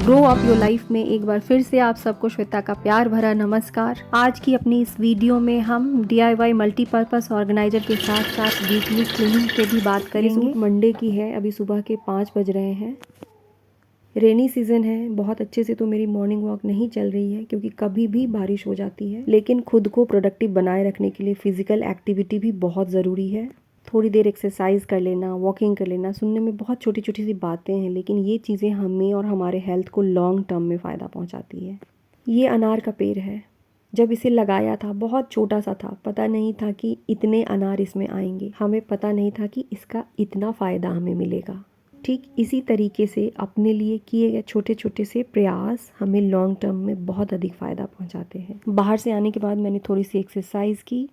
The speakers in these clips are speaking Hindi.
ग्रो अप योर लाइफ में एक बार फिर से आप सबको श्वेता का प्यार भरा नमस्कार। आज की अपनी इस वीडियो में हम DIY मल्टीपर्पस ऑर्गेनाइजर के साथ साथ वीकली क्लीनिंग पे भी बात करेंगे। मंडे की है, अभी सुबह के 5 बज रहे हैं। रेनी सीजन है, बहुत अच्छे से तो मेरी मॉर्निंग वॉक नहीं चल रही है क्योंकि कभी भी बारिश हो जाती है, लेकिन खुद को प्रोडक्टिव बनाए रखने के लिए फिजिकल एक्टिविटी भी बहुत ज़रूरी है। थोड़ी देर एक्सरसाइज कर लेना, वॉकिंग कर लेना, सुनने में बहुत छोटी छोटी सी बातें हैं, लेकिन ये चीज़ें हमें और हमारे हेल्थ को लॉन्ग टर्म में फ़ायदा पहुंचाती है। ये अनार का पेड़ है। जब इसे लगाया था बहुत छोटा सा था, पता नहीं था कि इतने अनार इसमें आएंगे, हमें पता नहीं था कि इसका इतना फ़ायदा हमें मिलेगा। ठीक इसी तरीके से अपने लिए किए गए छोटे छोटे से प्रयास हमें लॉन्ग टर्म में बहुत अधिक फ़ायदा पहुंचाते हैं। बाहर से आने के बाद मैंने थोड़ी सी एक्सरसाइज की,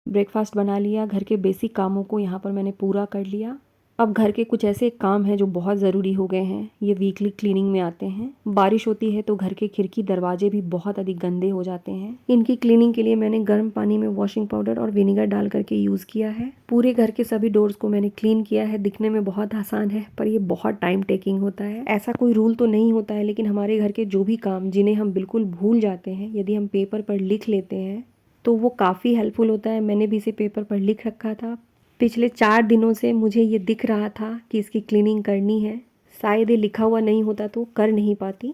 ब्रेकफास्ट बना लिया, घर के बेसिक कामों को यहाँ पर मैंने पूरा कर लिया। अब घर के कुछ ऐसे काम हैं जो बहुत ज़रूरी हो गए हैं, ये वीकली क्लीनिंग में आते हैं। बारिश होती है तो घर के खिड़की दरवाजे भी बहुत अधिक गंदे हो जाते हैं। इनकी क्लीनिंग के लिए मैंने गर्म पानी में वॉशिंग पाउडर और विनेगर डाल करके यूज़ किया है। पूरे घर के सभी डोर्स को मैंने क्लीन किया है। दिखने में बहुत आसान है पर ये बहुत टाइम टेकिंग होता है। ऐसा कोई रूल तो नहीं होता है, लेकिन हमारे घर के जो भी काम जिन्हें हम बिल्कुल भूल जाते हैं, यदि हम पेपर पर लिख लेते हैं तो वो काफ़ी हेल्पफुल होता है। मैंने भी इसे पेपर पर लिख रखा था। पिछले 4 दिनों से मुझे ये दिख रहा था कि इसकी क्लीनिंग करनी है। शायद ये लिखा हुआ नहीं होता तो कर नहीं पाती।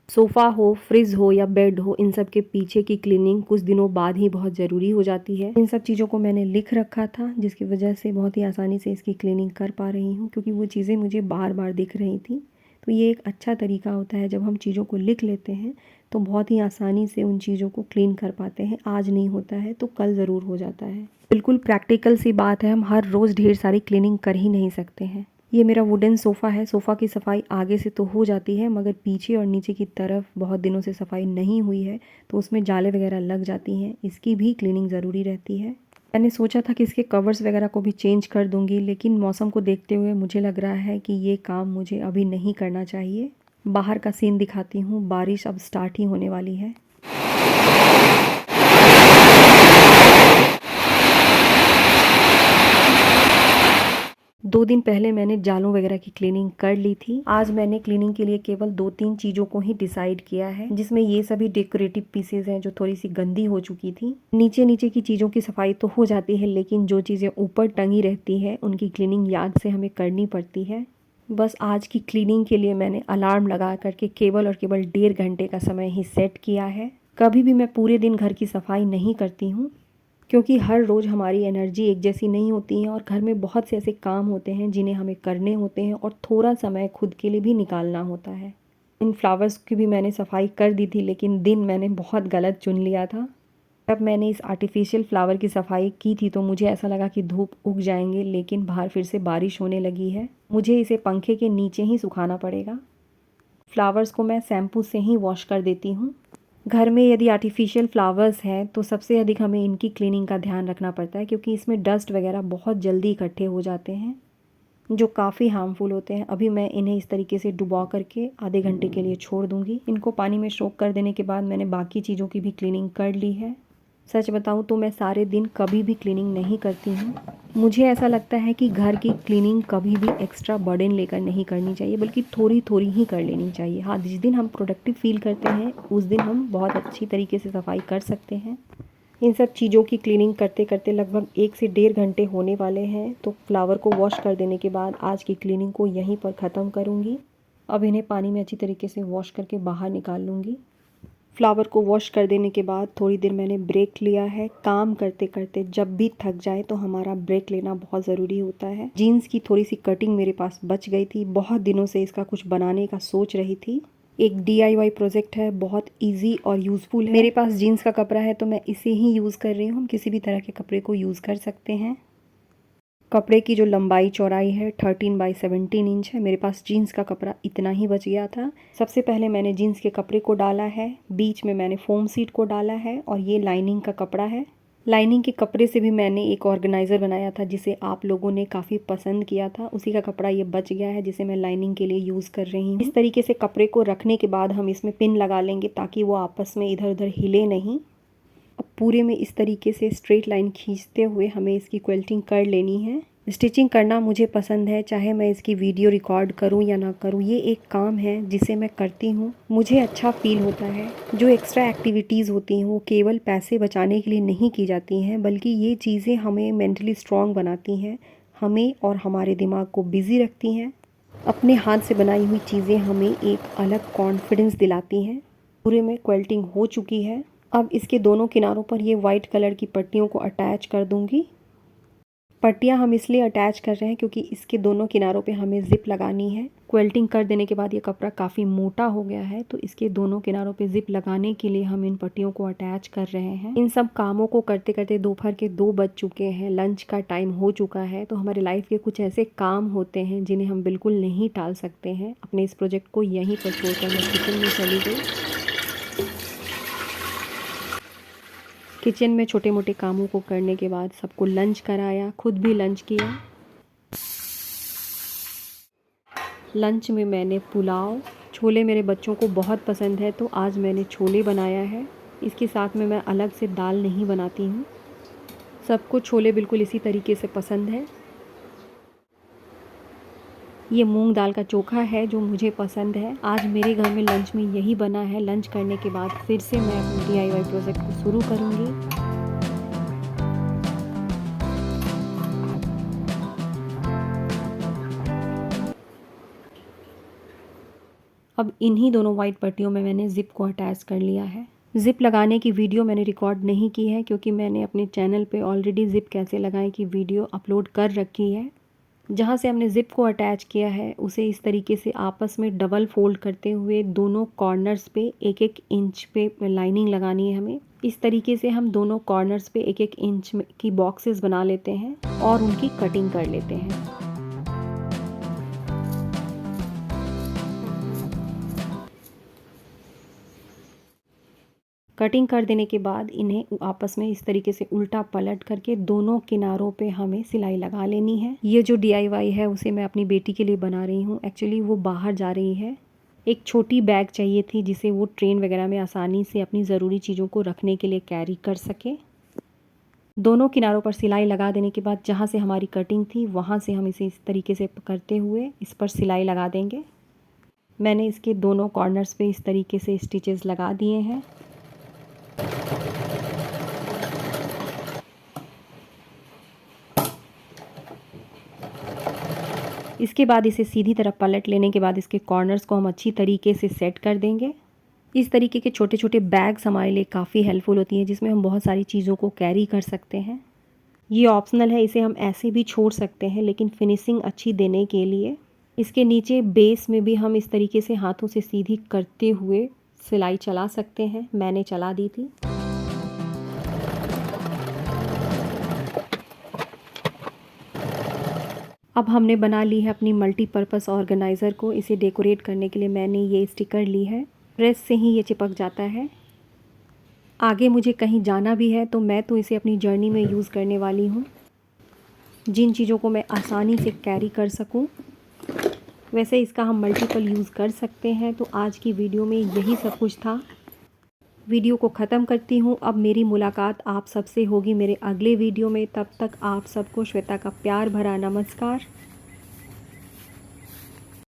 सोफ़ा हो, फ्रिज हो या बेड हो, इन सब के पीछे की क्लीनिंग कुछ दिनों बाद ही बहुत ज़रूरी हो जाती है। इन सब चीज़ों को मैंने लिख रखा था, जिसकी वजह से बहुत ही आसानी से इसकी क्लीनिंग कर पा रही हूँ, क्योंकि वो चीज़ें मुझे बार बार दिख रही थी। तो ये एक अच्छा तरीका होता है, जब हम चीज़ों को लिख लेते हैं तो बहुत ही आसानी से उन चीज़ों को क्लीन कर पाते हैं। आज नहीं होता है तो कल ज़रूर हो जाता है। बिल्कुल प्रैक्टिकल सी बात है, हम हर रोज़ ढेर सारी क्लीनिंग कर ही नहीं सकते हैं। ये मेरा वुडन सोफ़ा है। सोफ़ा की सफाई आगे से तो हो जाती है, मगर पीछे और नीचे की तरफ बहुत दिनों से सफाई नहीं हुई है, तो उसमें जाले वगैरह लग जाती हैं। इसकी भी क्लीनिंग ज़रूरी रहती है। मैंने सोचा था कि इसके कवर्स वगैरह को भी चेंज कर दूंगी, लेकिन मौसम को देखते हुए मुझे लग रहा है कि ये काम मुझे अभी नहीं करना चाहिए। बाहर का सीन दिखाती हूँ। बारिश अब स्टार्ट ही होने वाली है। दो दिन पहले मैंने जालों वगैरह की क्लीनिंग कर ली थी। आज मैंने क्लीनिंग के लिए केवल 2-3 चीज़ों को ही डिसाइड किया है, जिसमें ये सभी डेकोरेटिव पीसेज हैं जो थोड़ी सी गंदी हो चुकी थी। नीचे नीचे की चीज़ों की सफाई तो हो जाती है, लेकिन जो चीज़ें ऊपर टंगी रहती है उनकी क्लीनिंग याद से हमें करनी पड़ती है। बस आज की क्लीनिंग के लिए मैंने अलार्म लगा करके केवल और केवल 1.5 घंटे का समय ही सेट किया है। कभी भी मैं पूरे दिन घर की सफाई नहीं करती हूँ, क्योंकि हर रोज़ हमारी एनर्जी एक जैसी नहीं होती है और घर में बहुत से ऐसे काम होते हैं जिन्हें हमें करने होते हैं और थोड़ा समय खुद के लिए भी निकालना होता है। इन फ्लावर्स की भी मैंने सफाई कर दी थी, लेकिन दिन मैंने बहुत गलत चुन लिया था। जब मैंने इस आर्टिफिशियल फ्लावर की सफाई की थी तो मुझे ऐसा लगा कि धूप उग जाएंगे, लेकिन बाहर फिर से बारिश होने लगी है। मुझे इसे पंखे के नीचे ही सुखाना पड़ेगा। फ्लावर्स को मैं शैम्पू से ही वॉश कर देती हूँ। घर में यदि आर्टिफिशियल फ्लावर्स हैं तो सबसे अधिक हमें इनकी क्लीनिंग का ध्यान रखना पड़ता है, क्योंकि इसमें डस्ट वगैरह बहुत जल्दी इकट्ठे हो जाते हैं जो काफ़ी हार्मफुल होते हैं। अभी मैं इन्हें इस तरीके से डुबा करके आधे घंटे के लिए छोड़ दूँगी। इनको पानी में सोक कर देने के बाद मैंने बाकी चीज़ों की भी क्लीनिंग कर ली है। सच बताऊं तो मैं सारे दिन कभी भी क्लीनिंग नहीं करती हूँ। मुझे ऐसा लगता है कि घर की क्लीनिंग कभी भी एक्स्ट्रा बर्डन लेकर नहीं करनी चाहिए, बल्कि थोड़ी थोड़ी ही कर लेनी चाहिए। हाँ, जिस दिन हम प्रोडक्टिव फील करते हैं उस दिन हम बहुत अच्छी तरीके से सफाई कर सकते हैं। इन सब चीज़ों की क्लीनिंग करते करते लगभग 1 से 1.5 घंटे होने वाले हैं, तो फ्लावर को वॉश कर देने के बाद आज की क्लीनिंग को यहीं पर ख़त्म करूँगी। अब इन्हें पानी में अच्छी तरीके से वॉश करके बाहर निकाल लूँगी। फ्लावर को वॉश कर देने के बाद थोड़ी देर मैंने ब्रेक लिया है। काम करते करते जब भी थक जाए तो हमारा ब्रेक लेना बहुत ज़रूरी होता है। जीन्स की थोड़ी सी कटिंग मेरे पास बच गई थी। बहुत दिनों से इसका कुछ बनाने का सोच रही थी। एक DIY प्रोजेक्ट है, बहुत इजी और यूज़फुल है। मेरे पास जीन्स का कपड़ा है तो मैं इसे ही यूज़ कर रही हूँ। हम किसी भी तरह के कपड़े को यूज़ कर सकते हैं। कपड़े की जो लंबाई चौड़ाई है 13 बाई 17 इंच है। मेरे पास जीन्स का कपड़ा इतना ही बच गया था। सबसे पहले मैंने जीन्स के कपड़े को डाला है, बीच में मैंने फोम सीट को डाला है और ये लाइनिंग का कपड़ा है। लाइनिंग के कपड़े से भी मैंने एक ऑर्गेनाइज़र बनाया था जिसे आप लोगों ने काफ़ी पसंद किया था। उसी का कपड़ा ये बच गया है जिसे मैं लाइनिंग के लिए यूज़ कर रही हूँ। इस तरीके से कपड़े को रखने के बाद हम इसमें पिन लगा लेंगे ताकि वो आपस में इधर उधर हिले नहीं। अब पूरे में इस तरीके से स्ट्रेट लाइन खींचते हुए हमें इसकी क्वेल्टिंग कर लेनी है। स्टिचिंग करना मुझे पसंद है, चाहे मैं इसकी वीडियो रिकॉर्ड करूं या ना करूं, ये एक काम है जिसे मैं करती हूं, मुझे अच्छा फील होता है। जो एक्स्ट्रा एक्टिविटीज़ होती हैं वो केवल पैसे बचाने के लिए नहीं की जाती हैं, बल्कि ये चीज़ें हमें मेंटली स्ट्रॉन्ग बनाती हैं, हमें और हमारे दिमाग को बिज़ी रखती हैं। अपने हाथ से बनाई हुई चीज़ें हमें एक अलग कॉन्फिडेंस दिलाती हैं। पूरे में क्वेल्टिंग हो चुकी है। अब इसके दोनों किनारों पर ये वाइट कलर की पट्टियों को अटैच कर दूंगी। पट्टियाँ हम इसलिए अटैच कर रहे हैं क्योंकि इसके दोनों किनारों पे हमें ज़िप लगानी है। क्वेल्टिंग कर देने के बाद ये कपड़ा काफ़ी मोटा हो गया है, तो इसके दोनों किनारों पे ज़िप लगाने के लिए हम इन पट्टियों को अटैच कर रहे हैं। इन सब कामों को करते करते दोपहर के 2 बज चुके हैं, लंच का टाइम हो चुका है। तो हमारे लाइफ के कुछ ऐसे काम होते हैं जिन्हें हम बिल्कुल नहीं टाल सकते हैं। अपने इस प्रोजेक्ट को यहीं पर छोड़कर मैं किचन में चली गई। किचन में छोटे मोटे कामों को करने के बाद सबको लंच कराया, खुद भी लंच किया। लंच में मैंने पुलाव, छोले मेरे बच्चों को बहुत पसंद है तो आज मैंने छोले बनाया है। इसके साथ में मैं अलग से दाल नहीं बनाती हूँ। सबको छोले बिल्कुल इसी तरीके से पसंद है। ये मूंग दाल का चोखा है जो मुझे पसंद है। आज मेरे घर में लंच में यही बना है। लंच करने के बाद फिर से मैं अपने DIY प्रोजेक्ट को शुरू करूँगी। अब इन्हीं दोनों वाइट पट्टियों में मैंने ज़िप को अटैच कर लिया है। ज़िप लगाने की वीडियो मैंने रिकॉर्ड नहीं की है क्योंकि मैंने अपने चैनल पे ऑलरेडी ज़िप कैसे लगाएं की वीडियो अपलोड कर रखी है। जहाँ से हमने ज़िप को अटैच किया है उसे इस तरीके से आपस में डबल फोल्ड करते हुए दोनों कॉर्नर्स पे 1-1 इंच पे लाइनिंग लगानी है हमें। इस तरीके से हम दोनों कॉर्नर्स पे 1-1 इंच की बॉक्सेस बना लेते हैं और उनकी कटिंग कर लेते हैं। कटिंग कर देने के बाद इन्हें आपस में इस तरीके से उल्टा पलट करके दोनों किनारों पे हमें सिलाई लगा लेनी है। ये जो DIY है उसे मैं अपनी बेटी के लिए बना रही हूँ। एक्चुअली वो बाहर जा रही है। एक छोटी बैग चाहिए थी जिसे वो ट्रेन वगैरह में आसानी से अपनी ज़रूरी चीज़ों को रखने के लिए कैरी कर सके। दोनों किनारों पर सिलाई लगा देने के बाद जहाँ से हमारी कटिंग थी वहाँ से हम इसे इस तरीके से करते हुए इस पर सिलाई लगा देंगे। मैंने इसके दोनों कॉर्नर्स पे इस तरीके से स्टिचेस लगा दिए हैं। इसके बाद इसे सीधी तरफ पलट लेने के बाद इसके कॉर्नर्स को हम अच्छी तरीके से सेट कर देंगे। इस तरीके के छोटे छोटे बैग्स हमारे लिए काफ़ी हेल्पफुल होती हैं जिसमें हम बहुत सारी चीज़ों को कैरी कर सकते हैं। ये ऑप्शनल है, इसे हम ऐसे भी छोड़ सकते हैं, लेकिन फिनिशिंग अच्छी देने के लिए इसके नीचे बेस में भी हम इस तरीके से हाथों से सीधी करते हुए सिलाई चला सकते हैं। मैंने चला दी थी। अब हमने बना ली है अपनी मल्टीपर्पज़ ऑर्गेनाइज़र को। इसे डेकोरेट करने के लिए मैंने ये स्टिकर ली है। प्रेस से ही ये चिपक जाता है। आगे मुझे कहीं जाना भी है तो मैं तो इसे अपनी जर्नी में यूज़ करने वाली हूँ, जिन चीज़ों को मैं आसानी से कैरी कर सकूँ। वैसे इसका हम मल्टीपल यूज़ कर सकते हैं। तो आज की वीडियो में यही सब कुछ था। वीडियो को ख़त्म करती हूँ। अब मेरी मुलाकात आप सबसे होगी मेरे अगले वीडियो में। तब तक आप सबको श्वेता का प्यार भरा नमस्कार।